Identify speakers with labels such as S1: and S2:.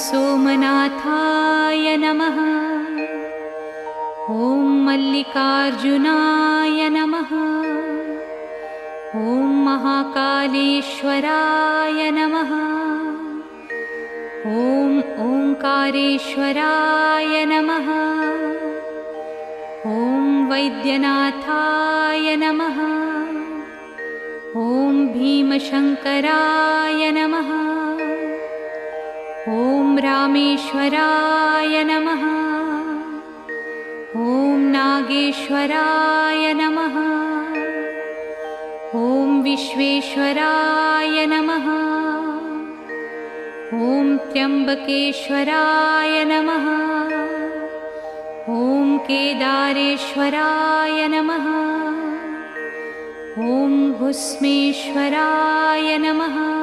S1: सोमनाथाय नमः। ॐ मल्लिकार्जुनाय नमः। ॐ महाकालेश्वराय नमः। ॐ ओंकारेश्वराय नमः। ॐ वैद्यनाथाय नमः। ॐ भीमशंकराय नमः। ॐ रामेश्वराय नमः। ॐ नागेश्वराय नमः। ॐ विश्वेश्वराय नमः। ॐ त्र्यंबकेश्वराय नमः। ॐ केदारेश्वराय नमः। ॐ भुस्मेश्वराय नमः।